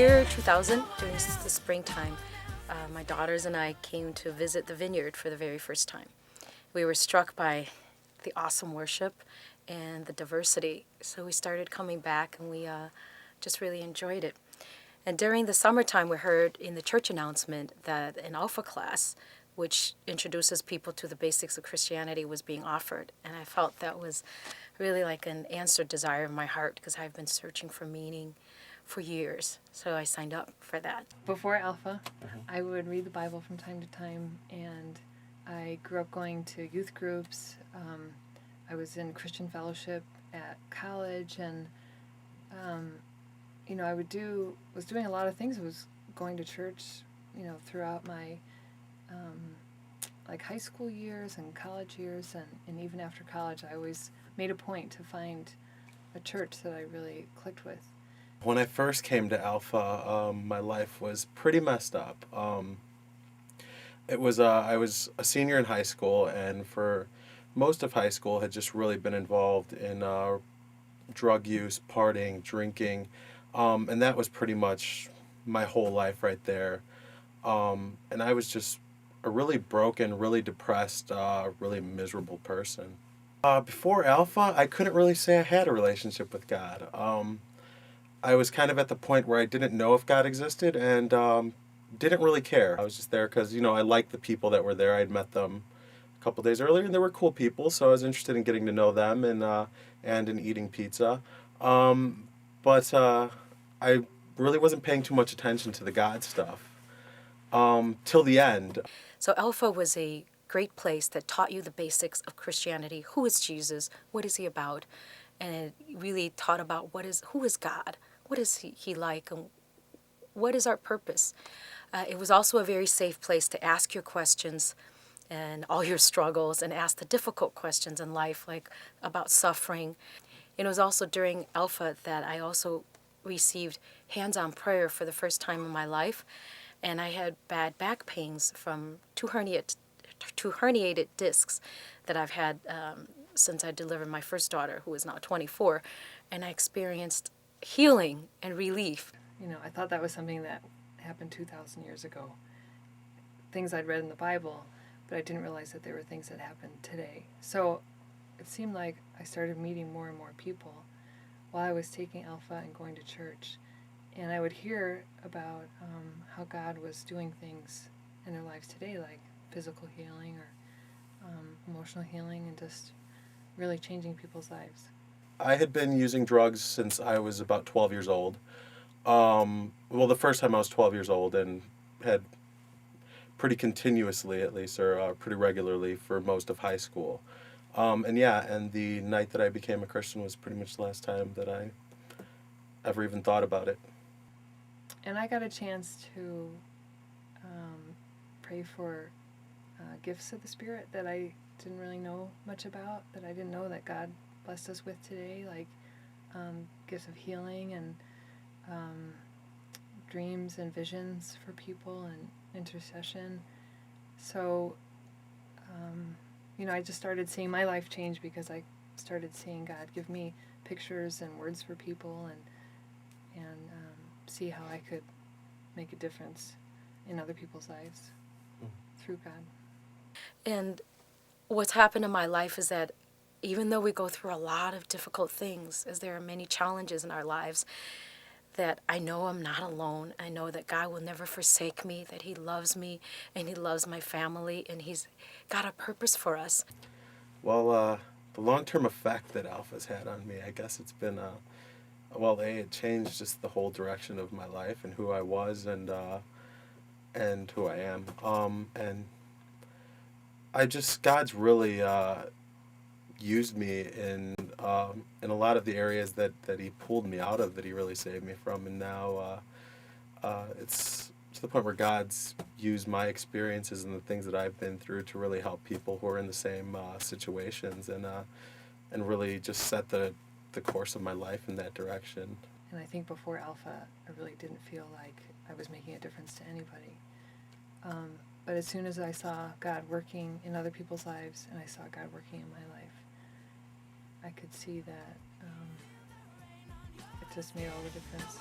year 2000, during the springtime, my daughters and I came to visit the vineyard for the very first time. We were struck by the awesome worship and the diversity, so we started coming back, and we just really enjoyed it. And during the summertime, we heard in the church announcement that an Alpha class, which introduces people to the basics of Christianity, was being offered. And I felt that was really like an answered desire of my heart, because I've been searching for meaning for years. So I signed up for that. Before Alpha, I would read the Bible from time to time, and I grew up going to youth groups. I was in Christian fellowship at college, and I was doing a lot of things. I was going to church, throughout my like high school years and college years, and even after college, I always made a point to find a church that I really clicked with. When I first came to Alpha, my life was pretty messed up. I was a senior in high school, and for most of high school had just really been involved in drug use, partying, drinking, and that was pretty much my whole life right there. And I was just a really broken, really depressed, really miserable person. Before Alpha, I couldn't really say I had a relationship with God. I was kind of at the point where I didn't know if God existed, and didn't really care. I was just there because, I liked the people that were there. I'd met them a couple days earlier, and they were cool people, so I was interested in getting to know them and in eating pizza. But I really wasn't paying too much attention to the God stuff till the end. So Alpha was a great place that taught you the basics of Christianity. Who is Jesus? What is he about? And it really taught about who is God? What is he like? And what is our purpose? It was also a very safe place to ask your questions and all your struggles, and ask the difficult questions in life, like about suffering. And it was also during Alpha that I also received hands-on prayer for the first time in my life. And I had bad back pains from two herniated discs that I've had since I delivered my first daughter, who is now 24. And I experienced healing and relief. I thought that was something that happened 2,000 years ago. Things I'd read in the Bible, but I didn't realize that there were things that happened today. So it seemed like I started meeting more and more people while I was taking Alpha and going to church. And I would hear about how God was doing things in their lives today, like physical healing or emotional healing, and just really changing people's lives. I had been using drugs since I was about 12 years old. The first time I was 12 years old, and had pretty continuously, at least, or pretty regularly for most of high school. And the night that I became a Christian was pretty much the last time that I ever even thought about it. And I got a chance to pray for gifts of the Spirit that I didn't really know much about, that I didn't know that God blessed us with today, like gifts of healing and dreams and visions for people and intercession. So, I just started seeing my life change because I started seeing God give me pictures and words for people, and see how I could make a difference in other people's lives through God. And what's happened in my life is that even though we go through a lot of difficult things, as there are many challenges in our lives, that I know I'm not alone. I know that God will never forsake me, that he loves me, and he loves my family, and he's got a purpose for us. Well, the long-term effect that Alpha's had on me, I guess it's been, it changed just the whole direction of my life and who I was and who I am. And God's really used me in a lot of the areas that he pulled me out of, that he really saved me from. And now it's to the point where God's used my experiences and the things that I've been through to really help people who are in the same situations, and really just set the course of my life in that direction. And I think before Alpha, I really didn't feel like I was making a difference to anybody. But as soon as I saw God working in other people's lives, and I saw God working in my life, I could see that it just made all the difference.